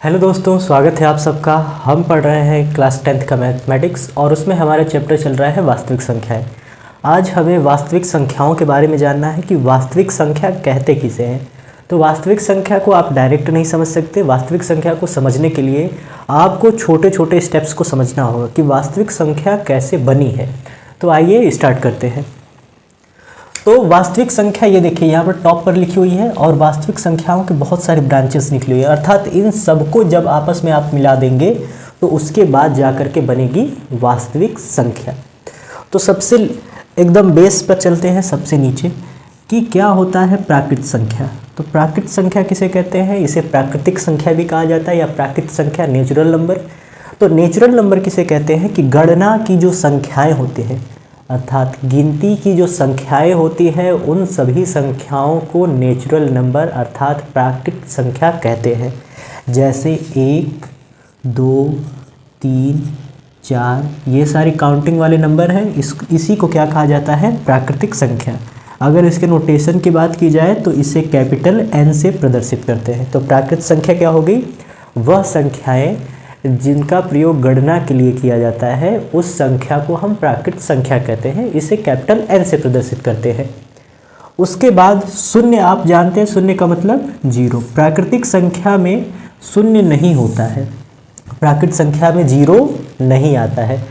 Hello दोस्तों, स्वागत है आप सबका। हम पढ़ रहे हैं क्लास 10th का मैथमेटिक्स और उसमें हमारा चैप्टर चल रहा है वास्तविक संख्याएं। आज हमें वास्तविक संख्याओं के बारे में जानना है कि वास्तविक संख्या कहते किसे हैं। तो वास्तविक संख्या को आप डायरेक्ट नहीं समझ सकते। वास्तविक संख्या को समझने के लिए आपको छोटे छोटे स्टेप्स को समझना होगा कि वास्तविक संख्या कैसे बनी है। तो आइए स्टार्ट करते हैं। तो वास्तविक संख्या ये देखिए यहाँ पर टॉप पर लिखी हुई है और वास्तविक संख्याओं के बहुत सारी ब्रांचेस निकली हुई है, अर्थात इन सबको जब आपस में आप मिला देंगे तो उसके बाद जाकर के बनेगी वास्तविक संख्या। तो सबसे एकदम बेस पर चलते हैं, सबसे नीचे कि क्या होता है प्राकृत संख्या। तो प्राकृत संख्या किसे कहते हैं? इसे प्राकृतिक संख्या भी कहा जाता है या प्राकृत संख्या, नेचुरल नंबर। तो नेचुरल नंबर किसे कहते हैं कि गणना की जो संख्याएँ होती हैं, अर्थात गिनती की जो संख्याएं होती हैं, उन सभी संख्याओं को नेचुरल नंबर अर्थात प्राकृतिक संख्या कहते हैं। जैसे 1, 2, 3, 4 ये सारी काउंटिंग वाले नंबर हैं। इसी को क्या कहा जाता है? प्राकृतिक संख्या। अगर इसके नोटेशन की बात की जाए तो इसे कैपिटल N से प्रदर्शित करते हैं। तो प्राकृतिक संख्या क्या हो गई? वह संख्याएँ जिनका प्रयोग गणना के लिए किया जाता है, उस संख्या को हम प्राकृत संख्या कहते हैं। इसे कैपिटल N से प्रदर्शित करते हैं। उसके बाद शून्य, आप जानते हैं शून्य का मतलब जीरो। प्राकृतिक संख्या में शून्य नहीं होता है, प्राकृत संख्या में जीरो नहीं आता है।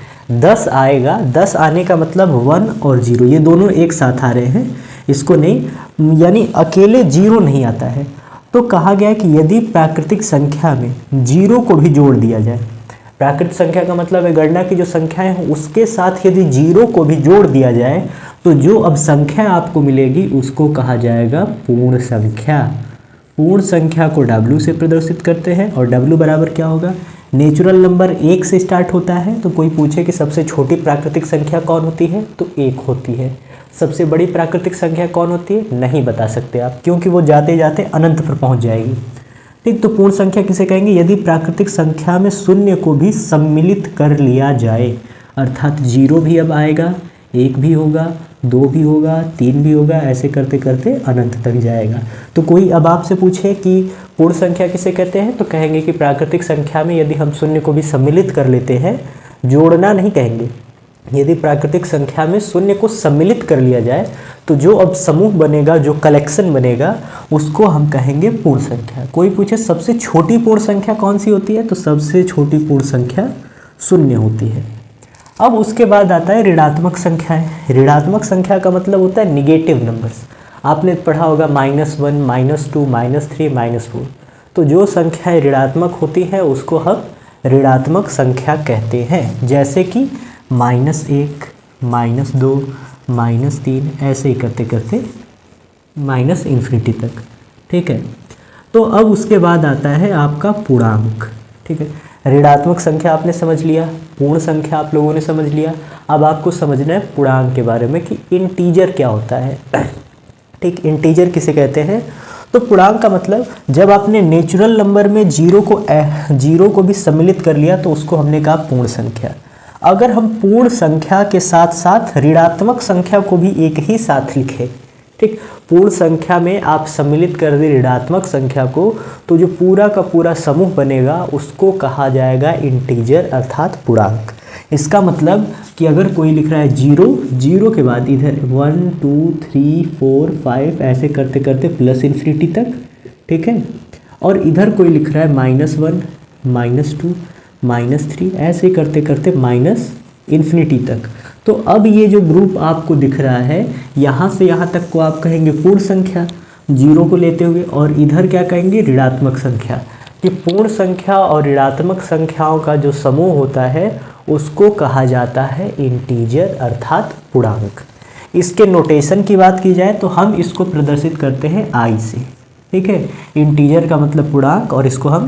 10 आएगा, 10 आने का मतलब 1 और 0 ये दोनों एक साथ आ रहे हैं, इसको नहीं, यानी अकेले जीरो नहीं आता है। तो कहा गया कि यदि प्राकृतिक संख्या में जीरो को भी जोड़ दिया जाए, प्राकृतिक संख्या का मतलब है गणना की जो संख्याएं हैं उसके साथ यदि जीरो को भी जोड़ दिया जाए तो जो अब संख्या आपको मिलेगी उसको कहा जाएगा पूर्ण संख्या। पूर्ण संख्या को W से प्रदर्शित करते हैं और W बराबर क्या होगा? नेचुरल नंबर 1 से स्टार्ट होता है। तो कोई पूछे कि सबसे छोटी प्राकृतिक संख्या कौन होती है, तो 1 होती है। सबसे बड़ी प्राकृतिक संख्या कौन होती है? नहीं बता सकते आप, क्योंकि वो जाते जाते अनंत पर पहुंच जाएगी। ठीक, तो पूर्ण संख्या किसे कहेंगे? यदि प्राकृतिक संख्या में शून्य को भी सम्मिलित कर लिया जाए, अर्थात 0 भी अब आएगा, 1 भी होगा, 2 भी होगा, 3 भी होगा, ऐसे करते करते अनंत तक जाएगा। तो कोई अब आपसे पूछे कि पूर्ण संख्या किसे कहते हैं, तो कहेंगे कि प्राकृतिक संख्या में यदि हम शून्य को भी सम्मिलित कर लेते हैं, जोड़ना नहीं कहेंगे, यदि प्राकृतिक संख्या में शून्य को सम्मिलित कर लिया जाए तो जो अब समूह बनेगा, जो कलेक्शन बनेगा, उसको हम कहेंगे पूर्ण संख्या। कोई पूछे सबसे छोटी पूर्ण संख्या कौन सी होती है, तो सबसे छोटी पूर्ण संख्या शून्य होती है। अब उसके बाद आता है ऋणात्मक संख्याएं। ऋणात्मक संख्या का मतलब होता है निगेटिव नंबर्स। आपने पढ़ा होगा -1, -2, -3, -4। तो जो संख्याएं ऋणात्मक होती है उसको हम ऋणात्मक संख्या कहते हैं। जैसे कि -1, -2, -3 ऐसे ही करते करते ∞ तक। ठीक है, तो अब उसके बाद आता है आपका पूर्णांक। ठीक है, ऋणात्मक संख्या आपने समझ लिया, पूर्ण संख्या आप लोगों ने समझ लिया। अब आपको समझना है पूर्णांक के बारे में कि इंटीजर क्या होता है। ठीक, इंटीजर किसे कहते हैं? तो पूर्णांक का मतलब जब आपने नेचुरल नंबर में जीरो को भी सम्मिलित कर लिया तो उसको हमने कहा पूर्ण संख्या। अगर हम पूर्ण संख्या के साथ साथ ऋणात्मक संख्या को भी एक ही साथ लिखें, ठीक, पूर्ण संख्या में आप सम्मिलित कर दें ऋणात्मक संख्या को, तो जो पूरा का पूरा समूह बनेगा उसको कहा जाएगा इंटीजर अर्थात पूर्णांक। इसका मतलब कि अगर कोई लिख रहा है जीरो के बाद इधर 1, 2, 3, 4, 5 ऐसे करते करते +∞ तक, ठीक है, और इधर कोई लिख रहा है -1, -2, -3 ऐसे करते करते ∞ तक। तो अब ये जो ग्रुप आपको दिख रहा है, यहाँ से यहाँ तक को आप कहेंगे पूर्ण संख्या, 0 को लेते हुए, और इधर क्या कहेंगे? ऋणात्मक संख्या। कि पूर्ण संख्या और ऋणात्मक संख्याओं का जो समूह होता है उसको कहा जाता है इंटीजर अर्थात पूर्णांक। इसके नोटेशन की बात की जाए तो हम इसको प्रदर्शित करते हैं I से। ठीक है, इंटीजर का मतलब पूर्णांक और इसको हम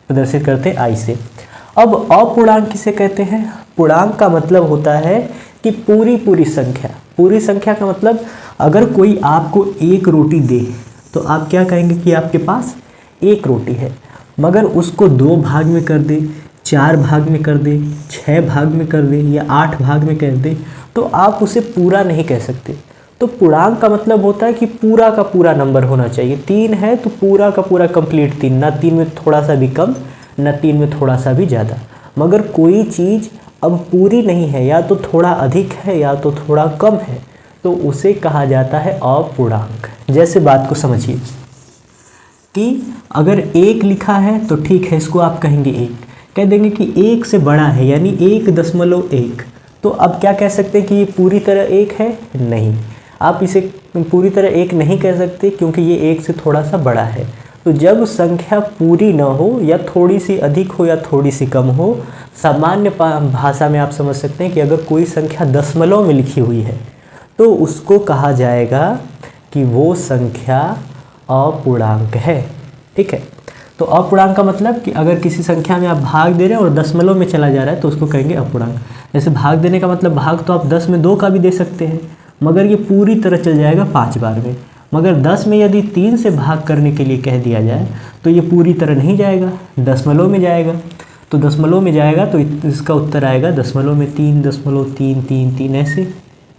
प्रदर्शित करते हैं I से। अब अपूर्णांक किसे कहते हैं? पूर्णांक का मतलब होता है कि पूरी संख्या। पूरी संख्या का मतलब अगर कोई आपको 1 रोटी दे तो आप क्या कहेंगे कि आपके पास 1 रोटी है, मगर उसको 2 भाग में कर दे, 4 भाग में कर दे, 6 भाग में कर दे या 8 भाग में कर दे, तो आप उसे पूरा नहीं कह सकते। तो पूर्णांक का मतलब होता है कि पूरा का पूरा नंबर होना चाहिए। 3 है तो पूरा का पूरा कंप्लीट 3, ना 3 में थोड़ा सा भी कम न 3 में थोड़ा सा भी ज़्यादा। मगर कोई चीज़ अब पूरी नहीं है, या तो थोड़ा अधिक है या तो थोड़ा कम है, तो उसे कहा जाता है अपूर्णांक। जैसे बात को समझिए कि अगर 1 लिखा है तो ठीक है, इसको आप कहेंगे 1, कह देंगे कि 1 से बड़ा है यानी 1.1, तो अब क्या कह सकते हैं कि ये पूरी तरह 1 है? नहीं, आप इसे पूरी तरह 1 नहीं कह सकते क्योंकि ये 1 से थोड़ा सा बड़ा है। तो जब संख्या पूरी ना हो या थोड़ी सी अधिक हो या थोड़ी सी कम हो, सामान्य भाषा में आप समझ सकते हैं कि अगर कोई संख्या दशमलव में लिखी हुई है तो उसको कहा जाएगा कि वो संख्या अपूर्णांक है। ठीक है, तो अपूर्णांक का मतलब कि अगर किसी संख्या में आप भाग दे रहे हैं और दशमलव में चला जा रहा है तो उसको कहेंगे अपूर्णांक। जैसे भाग देने का मतलब भाग तो आप 10 में 2 का भी दे सकते हैं, मगर ये पूरी तरह चल जाएगा 5 बार में। मगर 10 में यदि 3 से भाग करने के लिए कह दिया जाए तो ये पूरी तरह नहीं जाएगा, दशमलव में जाएगा। तो दशमलव में जाएगा तो इसका उत्तर आएगा दशमलव में 3.333 ऐसे।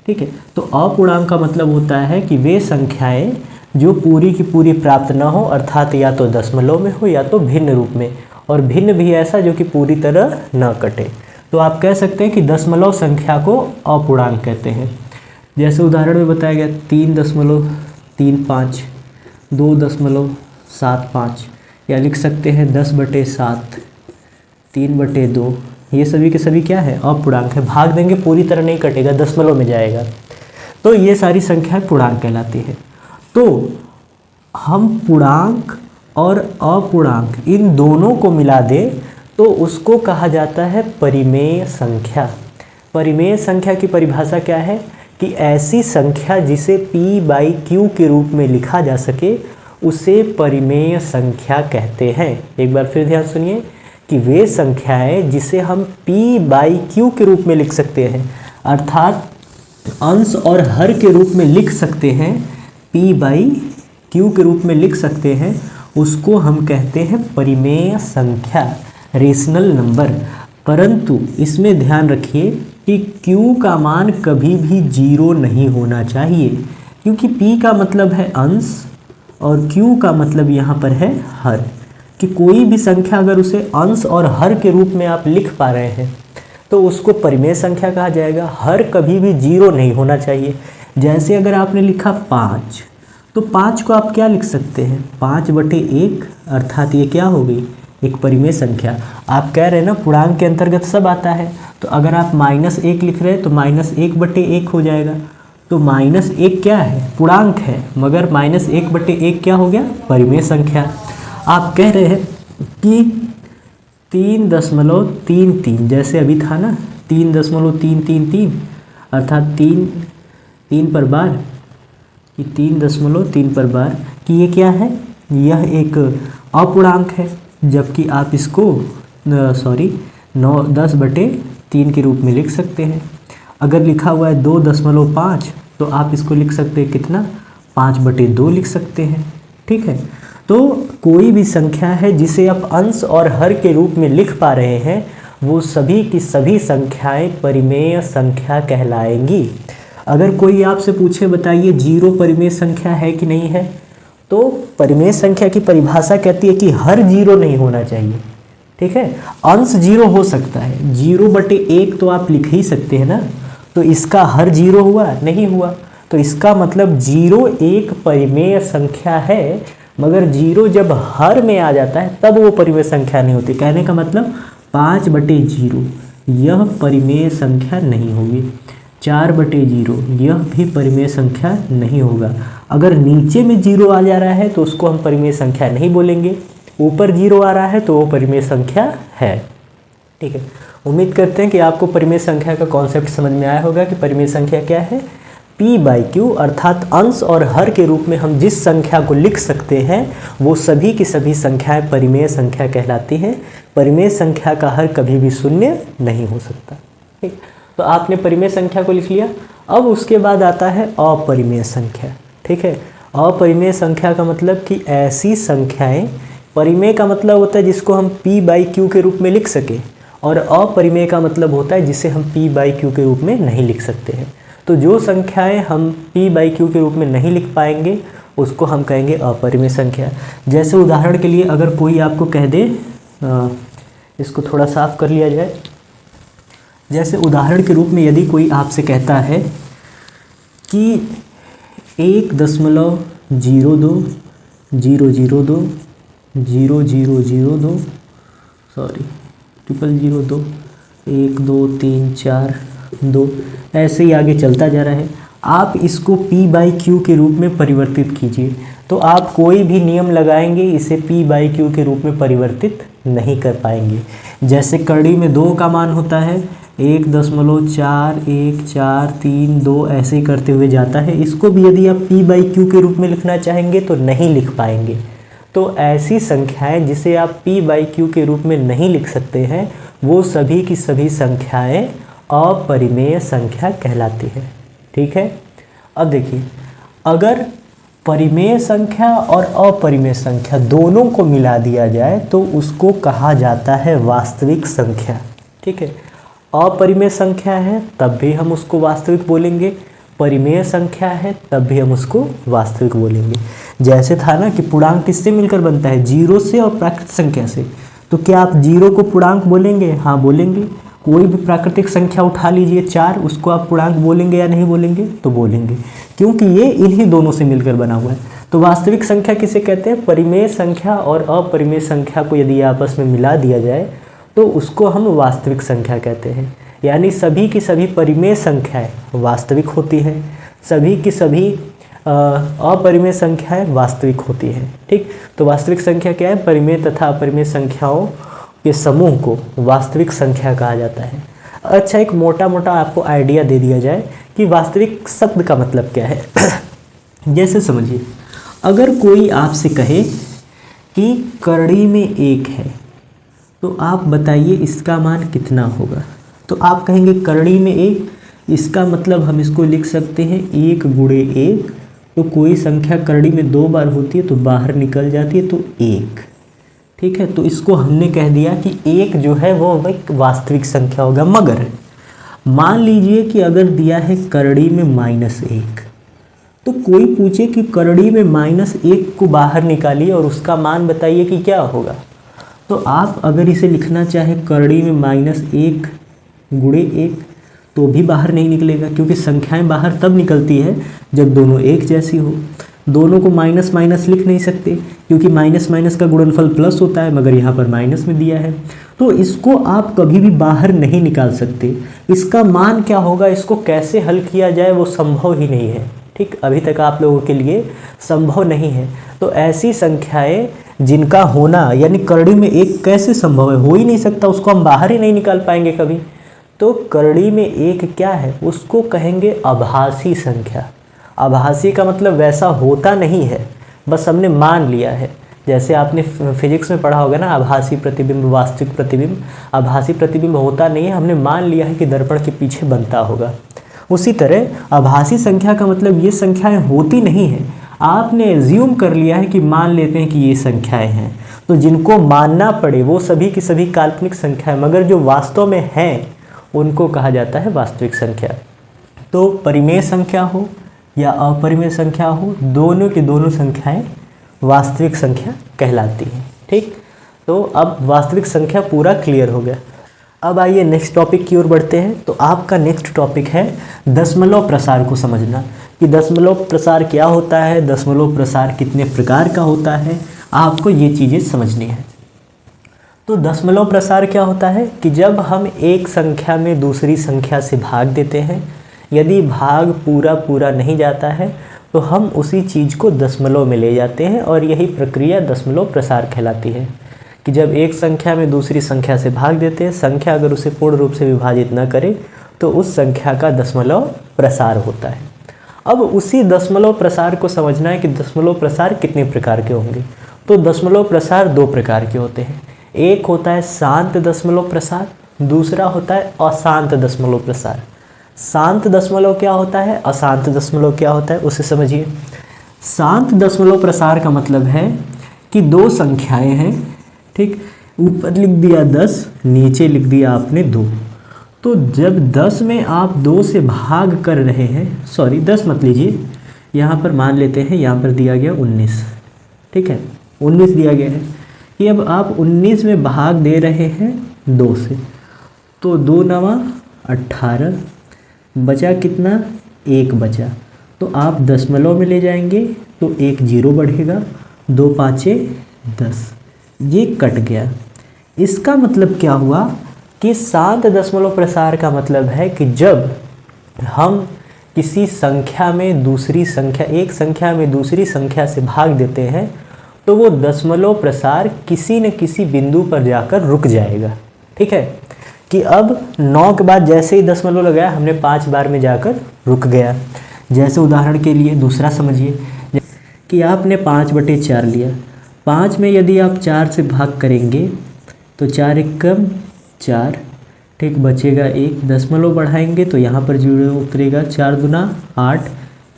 ठीक है, तो अपूर्णांक का मतलब होता है कि वे संख्याएं जो पूरी की पूरी प्राप्त न हो, अर्थात या तो दशमलव में हो या तो भिन्न रूप में, और भिन्न भी ऐसा जो कि पूरी तरह न कटे। तो आप कह सकते हैं कि दशमलव संख्या को अपूर्णांक कहते हैं। जैसे उदाहरण में बताया गया 3.35, 2.75, या लिख सकते हैं 10/7, 3/2, ये सभी के सभी क्या है? अपूर्णांक है। भाग देंगे पूरी तरह नहीं कटेगा, दशमलव में जाएगा। तो ये सारी संख्याएं पूर्णांक कहलाती है। तो हम पूर्णांक और अपूर्णांक इन दोनों को मिला दें तो उसको कहा जाता है परिमेय संख्या। परिमेय संख्या की परिभाषा क्या है कि ऐसी संख्या जिसे p/q के रूप में लिखा जा सके उसे परिमेय संख्या कहते हैं। एक बार फिर ध्यान सुनिए कि वे संख्याएं जिसे हम p/q के रूप में लिख सकते हैं, अर्थात अंश और हर के रूप में लिख सकते हैं, p/q के रूप में लिख सकते हैं, उसको हम कहते हैं परिमेय संख्या, रेशनल नंबर। परंतु इसमें ध्यान रखिए कि q का मान कभी भी 0 नहीं होना चाहिए, क्योंकि p का मतलब है अंश और q का मतलब यहाँ पर है हर। कि कोई भी संख्या अगर उसे अंश और हर के रूप में आप लिख पा रहे हैं तो उसको परिमेय संख्या कहा जाएगा। हर कभी भी 0 नहीं होना चाहिए। जैसे अगर आपने लिखा 5, तो 5 को आप क्या लिख सकते हैं? 5/1, अर्थात ये क्या हो गई? एक परिमेय संख्या। आप कह रहे हैं ना पूर्णांक के अंतर्गत सब आता है, तो अगर आप -1 लिख रहे हैं तो -1/1 हो जाएगा। तो -1 क्या है? पूर्णांक है, मगर -1/1 क्या हो गया? परिमेय संख्या। आप कह रहे हैं कि 3.33, जैसे अभी था ना 3.333, अर्थात 3 पर बार, कि 3.3 पर बार, कि ये क्या है? यह एक अपूर्णांक है, जबकि आप इसको 10/3 के रूप में लिख सकते हैं। अगर लिखा हुआ है 2.5 तो आप इसको लिख सकते हैं कितना? 5/2 लिख सकते हैं। ठीक है, तो कोई भी संख्या है जिसे आप अंश और हर के रूप में लिख पा रहे हैं वो सभी की सभी संख्याएं परिमेय संख्या कहलाएंगी। अगर कोई आपसे पूछे बताइए 0 परिमेय संख्या है कि नहीं है, तो परिमेय संख्या की परिभाषा कहती है कि हर 0 नहीं होना चाहिए। ठीक है, अंश 0 हो सकता है, 0/1 तो आप लिख ही सकते हैं ना, तो इसका हर 0 हुआ? नहीं हुआ। तो इसका मतलब 0 एक परिमेय संख्या है, मगर 0 जब हर में आ जाता है तब वो परिमेय संख्या नहीं होती। कहने का मतलब 5/0 यह परिमेय संख्या नहीं होगी। 4/0 यह भी परिमेय संख्या नहीं होगा। अगर नीचे में 0 आ जा रहा है तो उसको हम परिमेय संख्या नहीं बोलेंगे, ऊपर 0 आ रहा है तो वो परिमेय संख्या है। ठीक है, उम्मीद करते हैं कि आपको परिमेय संख्या का कॉन्सेप्ट समझ में आया होगा कि परिमेय संख्या क्या है। p/q अर्थात अंश और हर के रूप में हम जिस संख्या को लिख सकते हैं वो सभी की सभी संख्याएं परिमेय संख्या कहलाती हैं। परिमेय संख्या का हर कभी भी 0 नहीं हो सकता। ठीक, तो आपने परिमेय संख्या को लिख लिया। अब उसके बाद आता है अपरिमेय संख्या। ठीक है, अपरिमेय संख्या का मतलब कि ऐसी संख्याएं, परिमेय का मतलब होता है जिसको हम p/q के रूप में लिख सके, और अपरिमेय का मतलब होता है जिसे हम p/q के रूप में नहीं लिख सकते हैं। तो जो संख्याएं हम p/q के रूप में नहीं लिख पाएंगे उसको हम कहेंगे अपरिमेय संख्या। जैसे उदाहरण के लिए अगर कोई आपको कह दे इसको थोड़ा साफ कर लिया जाए। जैसे उदाहरण के रूप में यदि कोई आपसे कहता है कि 1.002 सॉरी 00002 1 2 3 4 2 ऐसे ही आगे चलता जा रहा है। आप इसको p/q के रूप में परिवर्तित कीजिए, तो आप कोई भी नियम लगाएंगे इसे p/q के रूप में परिवर्तित नहीं कर पाएंगे। जैसे कड़ी में 2 का मान होता है 1.4143 ऐसे ही करते हुए जाता है। इसको भी यदि आप p/q के रूप में लिखना चाहेंगे तो नहीं लिख पाएंगे। तो ऐसी संख्याएं जिसे आप p/q के रूप में नहीं लिख सकते हैं वो सभी की सभी संख्याएं अपरिमेय संख्या कहलाती है। ठीक है। अब देखिए, अगर परिमेय संख्या और अपरिमेय संख्या दोनों को मिला दिया जाए तो उसको कहा जाता है वास्तविक संख्या। ठीक है। अपरिमेय संख्या है तब भी हम उसको वास्तविक बोलेंगे, परिमेय संख्या है तब भी हम उसको वास्तविक बोलेंगे। जैसे था ना कि पूर्णांक किससे मिलकर बनता है, 0 से और प्राकृतिक संख्या से। तो क्या आप 0 को पूर्णांक बोलेंगे? हाँ बोलेंगे। कोई भी प्राकृतिक संख्या उठा लीजिए 4, उसको आप पूर्णांक बोलेंगे या नहीं बोलेंगे? तो बोलेंगे, क्योंकि ये इन्हीं दोनों से मिलकर बना हुआ है। तो वास्तविक संख्या किसे कहते हैं? परिमेय संख्या और अपरिमेय संख्या को यदि आपस में मिला दिया जाए तो उसको हम वास्तविक संख्या कहते हैं। यानी सभी की सभी परिमेय संख्याएं वास्तविक होती हैं, सभी की सभी अपरिमेय संख्याएं वास्तविक होती हैं। ठीक। तो वास्तविक संख्या क्या है? परिमेय तथा अपरिमेय संख्याओं के समूह को वास्तविक संख्या कहा जाता है। अच्छा, एक मोटा मोटा आपको आइडिया दे दिया जाए कि वास्तविक शब्द का मतलब क्या है। जैसे समझिए, अगर कोई आपसे कहे कि करड़ी में 1 है तो आप बताइए इसका मान कितना होगा। तो आप कहेंगे करड़ी में 1, इसका मतलब हम इसको लिख सकते हैं 1 गुणे 1। तो कोई संख्या करड़ी में 2 बार होती है तो बाहर निकल जाती है, तो 1। ठीक है। तो इसको हमने कह दिया कि 1 जो है वो एक वास्तविक संख्या होगा। मगर मान लीजिए कि अगर दिया है करड़ी में -1, तो कोई पूछे कि करड़ी में -1 को बाहर निकालिए और उसका मान बताइए कि क्या होगा। तो आप अगर इसे लिखना चाहे करड़ी में -1 गुणे 1 तो भी बाहर नहीं निकलेगा, क्योंकि संख्याएं बाहर तब निकलती है जब दोनों एक जैसी हो। दोनों को माइनस माइनस लिख नहीं सकते, क्योंकि माइनस माइनस का गुणनफल प्लस होता है, मगर यहाँ पर माइनस में दिया है। तो इसको आप कभी भी बाहर नहीं निकाल सकते। इसका मान क्या होगा, इसको कैसे हल किया जाए वो संभव ही नहीं है। ठीक, अभी तक आप लोगों के लिए संभव नहीं है। तो ऐसी संख्याएं जिनका होना यानी करड़ी में 1 कैसे संभव है, हो ही नहीं सकता, उसको हम बाहर ही नहीं निकाल पाएंगे कभी। तो करड़ी में 1 क्या है, उसको कहेंगे आभासी संख्या। आभासी का मतलब वैसा होता नहीं है, बस हमने मान लिया है। जैसे आपने फिजिक्स में पढ़ा होगा ना, आभासी प्रतिबिंब वास्तविक प्रतिबिंब। आभासी प्रतिबिंब होता नहीं है, हमने मान लिया है कि दर्पण के पीछे बनता होगा। उसी तरह आभासी संख्या का मतलब ये संख्याएं होती नहीं हैं, आपने एज्यूम कर लिया है कि मान लेते हैं कि ये संख्याएं हैं। तो जिनको मानना पड़े वो सभी की सभी काल्पनिक संख्याएं, मगर जो वास्तव में हैं उनको कहा जाता है वास्तविक संख्या। तो परिमेय संख्या हो या अपरिमेय संख्या हो, दोनों की दोनों संख्याएं वास्तविक संख्या कहलाती हैं। ठीक, तो अब वास्तविक संख्या पूरा क्लियर हो गया। अब आइए नेक्स्ट टॉपिक की ओर बढ़ते हैं। तो आपका नेक्स्ट टॉपिक है दशमलव प्रसार को समझना, कि दशमलव प्रसार क्या होता है, दशमलव प्रसार कितने प्रकार का होता है, आपको ये चीज़ें समझनी है। तो दशमलव प्रसार क्या होता है कि जब हम एक संख्या में दूसरी संख्या से भाग देते हैं, यदि भाग पूरा पूरा नहीं जाता है तो हम उसी चीज़ को दशमलव में ले जाते हैं, और यही प्रक्रिया दशमलव प्रसार कहलाती है। कि जब एक संख्या में दूसरी संख्या से भाग देते हैं, संख्या अगर उसे पूर्ण रूप से विभाजित न करे तो उस संख्या का दशमलव प्रसार होता है। अब उसी दशमलव प्रसार को समझना है कि दशमलव प्रसार कितने प्रकार के होंगे। तो दशमलव प्रसार 2 प्रकार के होते हैं। एक होता है शांत दशमलव प्रसार, दूसरा होता है अशांत दशमलव प्रसार। शांत दशमलव क्या होता है, अशांत दशमलव क्या होता है, उसे समझिए। शांत दशमलव प्रसार का मतलब है कि 2 संख्याएं हैं, ठीक, ऊपर लिख दिया 10, नीचे लिख दिया आपने 2। तो जब 10 में आप 2 से भाग कर रहे हैं, सॉरी 10 मत लीजिए, यहाँ पर मान लेते हैं यहाँ पर दिया गया 19, ठीक है, 19 दिया गया है। कि अब आप 19 में भाग दे रहे हैं 2 से, तो 2 नवा 18, बचा कितना 1 बचा, तो आप दशमलव में ले जाएंगे तो 1 जीरो बढ़ेगा, 2 पाँचे 10, ये कट गया। इसका मतलब क्या हुआ कि शांत दशमलव प्रसार का मतलब है कि जब हम किसी संख्या में दूसरी संख्या, एक संख्या में दूसरी संख्या से भाग देते हैं तो वो दशमलव प्रसार किसी न किसी बिंदु पर जाकर रुक जाएगा। ठीक है, कि अब 9 के बाद जैसे ही दशमलव लगाया हमने 5 बार में जाकर रुक गया। जैसे उदाहरण के लिए दूसरा समझिए कि आपने 5/4 लिया, 5 में यदि आप 4 से भाग करेंगे तो 4 एकम 4, ठीक, बचेगा 1, दशमलव बढ़ाएंगे तो यहाँ पर 0 उतरेगा, 4 दूना 8,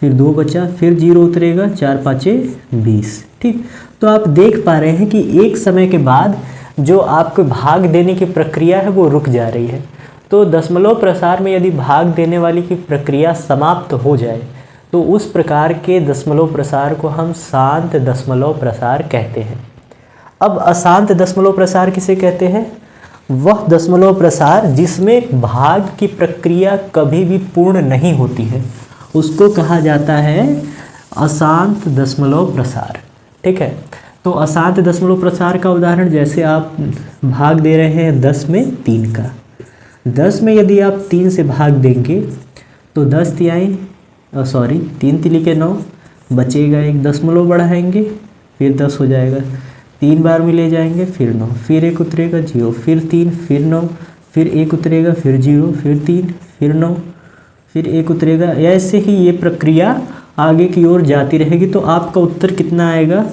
फिर 2 बचा, फिर 0 उतरेगा, 4 पाँचे 20। ठीक, तो आप देख पा रहे हैं कि एक समय के बाद जो आपको भाग देने की प्रक्रिया है वो रुक जा रही है। तो दशमलव प्रसार में यदि भाग देने वाली की प्रक्रिया समाप्त हो जाए तो उस प्रकार के दशमलव प्रसार को हम शांत दशमलव प्रसार कहते हैं। अब अशांत दशमलव प्रसार किसे कहते हैं? वह दशमलव प्रसार जिसमें भाग की प्रक्रिया कभी भी पूर्ण नहीं होती है, उसको कहा जाता है अशांत दशमलव प्रसार। ठीक है, तो अशांत दशमलव प्रसार का उदाहरण, जैसे आप भाग दे रहे हैं 10 में 3 का, 10 में यदि आप 3 से भाग देंगे तो 10 तिहाई 3 तिली के 9, बचेगा 1, दशमलव बढ़ाएंगे फिर 10 हो जाएगा, 3 बार में ले जाएंगे फिर 9, फिर 1 उतरेगा 0, फिर 3, फिर 9, फिर 1 उतरेगा, फिर 0, फिर 3, फिर 9, फिर 1 उतरेगा। ऐसे ही ये प्रक्रिया आगे की ओर जाती रहेगी। तो आपका उत्तर कितना आएगा?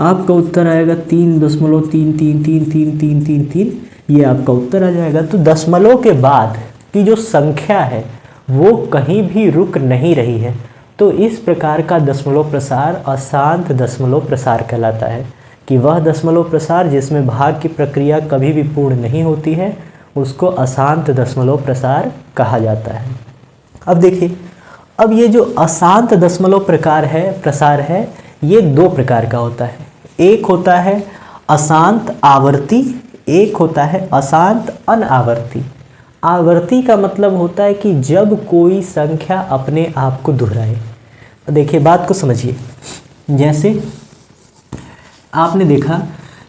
आपका उत्तर आएगा 3.333333, ये आपका उत्तर आ जाएगा। तो दशमलव के बाद की जो संख्या है वो कहीं भी रुक नहीं रही है, तो इस प्रकार का दशमलव प्रसार अशांत दशमलव प्रसार कहलाता है, कि वह दशमलव प्रसार जिसमें भाग की प्रक्रिया कभी भी पूर्ण नहीं होती है उसको अशांत दशमलव प्रसार कहा जाता है। अब देखिए, अब ये जो अशांत दशमलव प्रसार है ये 2 प्रकार का होता है। एक होता है अशांत आवर्ती, एक होता है अशांत अनावर्ती। आवर्ती का मतलब होता है कि जब कोई संख्या अपने आप को दोहराए। तो देखिए, बात को समझिए। जैसे आपने देखा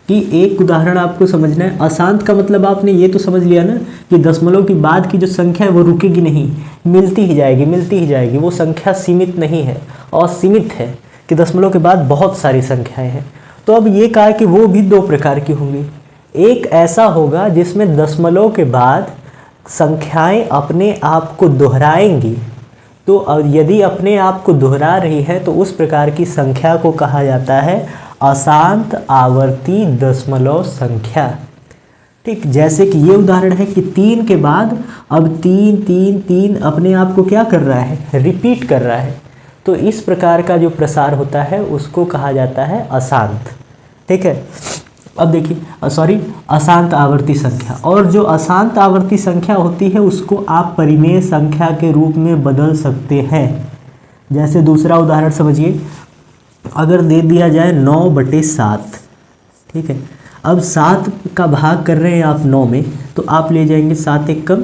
कि एक उदाहरण आपको समझना है। अशांत का मतलब आपने ये तो समझ लिया ना कि दशमलव की बाद की जो संख्या है वो रुकेगी नहीं, मिलती ही जाएगी, मिलती ही जाएगी। वो संख्या सीमित नहीं है, असीमित है, कि दशमलव के बाद बहुत सारी संख्याएं हैं। तो अब ये कहा कि वो भी 2 प्रकार की होंगी। एक ऐसा होगा जिसमें दशमलव के बाद संख्याएं अपने आप को दोहराएंगी। तो यदि अपने आप को दोहरा रही है तो उस प्रकार की संख्या को कहा जाता है अशांत आवर्ती दशमलव संख्या। ठीक, जैसे कि ये उदाहरण है कि 3 के बाद अब 3 3 3 अपने आप को क्या कर रहा है? रिपीट कर रहा है। तो इस प्रकार का जो प्रसार होता है उसको कहा जाता है अशांत। ठीक है, अब देखिए, अशांत आवर्ती संख्या। और जो अशांत आवर्ती संख्या होती है उसको आप परिमेय संख्या के रूप में बदल सकते हैं। जैसे दूसरा उदाहरण समझिए, अगर दे दिया जाए 9/7, ठीक है, अब 7 का भाग कर रहे हैं आप 9 में, तो आप ले जाएंगे 7 एकम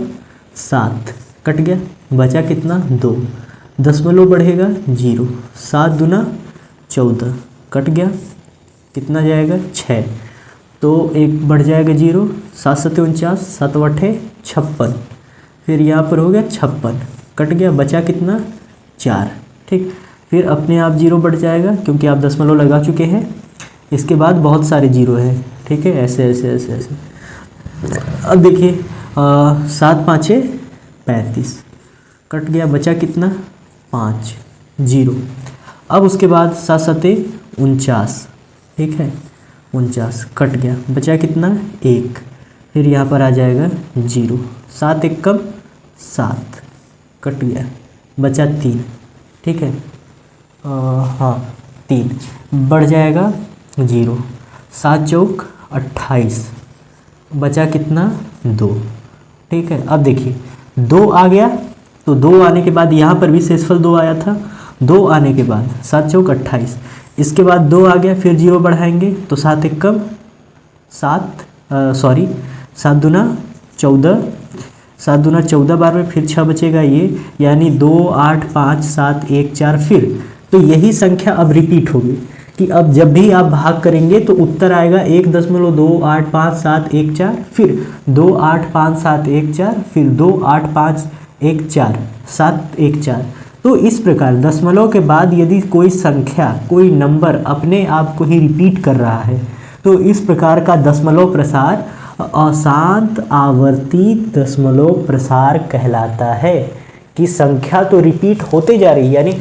7, कट गया, बचा कितना 2, दशमलव बढ़ेगा 0, 7 दूना 14, कट गया, कितना जाएगा 6, तो 1 बढ़ जाएगा 0, 7 7 49, 7 8 56, फिर यहाँ पर हो गया 56, कट गया, बचा कितना 4। ठीक, फिर अपने आप 0 बढ़ जाएगा क्योंकि आप दशमलव लगा चुके हैं। इसके बाद बहुत सारे 0 हैं। ठीक है, ऐसे ऐसे ऐसे ऐसे। अब देखिए 7 5 35, कट गया, बचा कितना 5, 0। अब उसके बाद 7 7 49, ठीक है, 49, कट गया, बचा कितना 1, फिर यहाँ पर आ जाएगा 0, 7 एकम 7, कट गया, बचा 3। ठीक है, हाँ 3, बढ़ जाएगा 0, 7 चौक 28, बचा कितना 2। ठीक है, अब देखिए 2 आ गया, तो 2 आने के बाद यहाँ पर भी शेषफल 2 आया था, 2 आने के बाद 7 चौक 28, इसके बाद 2 आ गया, फिर 0 बढ़ाएंगे तो 7 एकम सात दूना 14, 7 दूना 14 बार में फिर 6 बचेगा ये, यानी 2 8 5 7 1 4 फिर। तो यही संख्या अब रिपीट होगी कि अब जब भी आप भाग करेंगे तो उत्तर आएगा 1.285714, फिर 2855714, फिर 28514 714। तो इस प्रकार दशमलव के बाद यदि कोई संख्या, कोई नंबर अपने आप को ही रिपीट कर रहा है तो इस प्रकार का दशमलव प्रसार अशांत आवर्ती दशमलव प्रसार कहलाता है। कि संख्या तो रिपीट होते जा रही है, यानी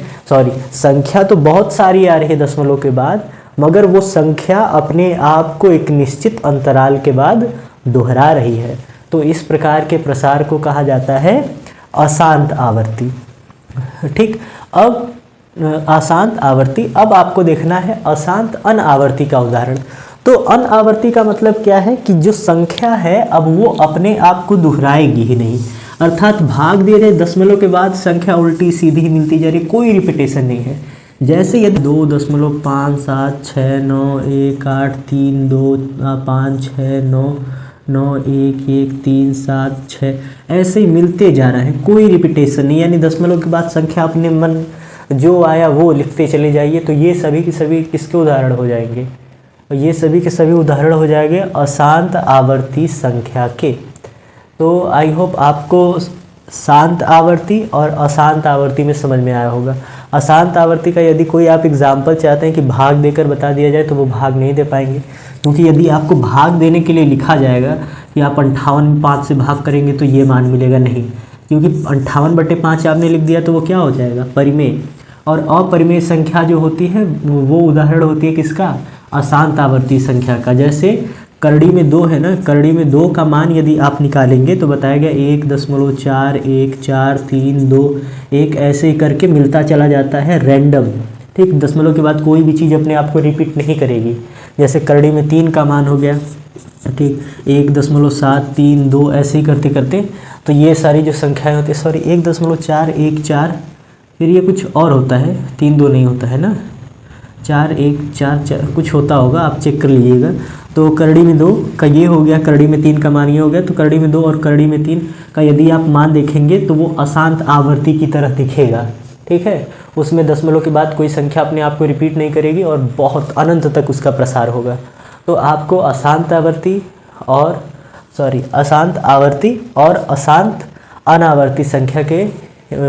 संख्या तो बहुत सारी आ रही है दशमलव के बाद, मगर वो संख्या अपने आप को एक निश्चित अंतराल के बाद दोहरा रही है। तो इस प्रकार के प्रसार को कहा जाता है अशांत आवर्ती। ठीक, अब अशांत आवर्ती, अब आपको देखना है अशांत अनावर्ती का उदाहरण। तो अनावर्ती का मतलब क्या है कि जो संख्या है अब वो अपने आप को दोहराएगी ही नहीं, अर्थात भाग दे रहे दशमलव के बाद संख्या उल्टी सीधी मिलती जा रही, कोई रिपीटेशन नहीं है। जैसे यदि 2.5761356991391137 ऐसे ही मिलते जा रहा है, कोई रिपीटेशन नहीं, यानी दशमलव के बाद संख्या अपने मन जो आया वो लिखते चले जाइए। तो ये सभी के सभी किसके उदाहरण हो जाएंगे? ये सभी के सभी उदाहरण हो जाएंगे अशांत आवर्ती संख्या के। तो आई होप आपको शांत आवर्ती और अशांत आवर्ती में समझ में आया होगा। अशांत आवर्ती का यदि कोई आप एग्जाम्पल चाहते हैं कि भाग देकर बता दिया जाए तो वो भाग नहीं दे पाएंगे, क्योंकि यदि आपको भाग देने के लिए लिखा जाएगा कि आप 58 में 5 से भाग करेंगे तो ये मान मिलेगा नहीं, क्योंकि 58/5 आपने लिख दिया तो वो क्या हो जाएगा? परिमेय। और अपरिमेय संख्या जो होती है वो उदाहरण होती है किसका? अशांत आवर्ती संख्या का। जैसे करड़ी में 2 है ना, करड़ी में 2 का मान यदि आप निकालेंगे तो बताया गया 1.414321, एक ऐसे ही करके मिलता चला जाता है रैंडम। ठीक, दशमलव के बाद कोई भी चीज़ अपने आप को रिपीट नहीं करेगी। जैसे करड़ी में 3 का मान हो गया, ठीक, 1.732 ऐसे ही करते करते तो ये सारी जो संख्याएँ होती है, 1.414, फिर ये कुछ और होता है, 3-2 नहीं होता है ना, 4-1-4 कुछ होता होगा, आप चेक कर लीजिएगा। तो करड़ी में 2 का ये हो गया, करड़ी में 3 का मान ये हो गया। तो करड़ी में 2 और करड़ी में 3 का यदि आप मान देखेंगे तो वो अशांत आवर्ती की तरह दिखेगा। ठीक है, उसमें दशमलव के बाद कोई संख्या अपने आप को रिपीट नहीं करेगी और बहुत अनंत तक उसका प्रसार होगा। तो आपको अशांत आवर्ती और अशांत अनावर्ती संख्या के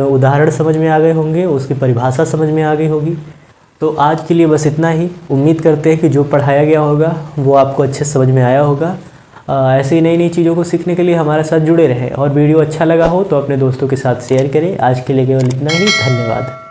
उदाहरण समझ में आ गए होंगे, उसकी परिभाषा समझ में आ गई होगी। तो आज के लिए बस इतना ही। उम्मीद करते हैं कि जो पढ़ाया गया होगा वो आपको अच्छे से समझ में आया होगा। ऐसे ही नई नई चीज़ों को सीखने के लिए हमारे साथ जुड़े रहें, और वीडियो अच्छा लगा हो तो अपने दोस्तों के साथ शेयर करें। आज के लिए केवल इतना ही, धन्यवाद।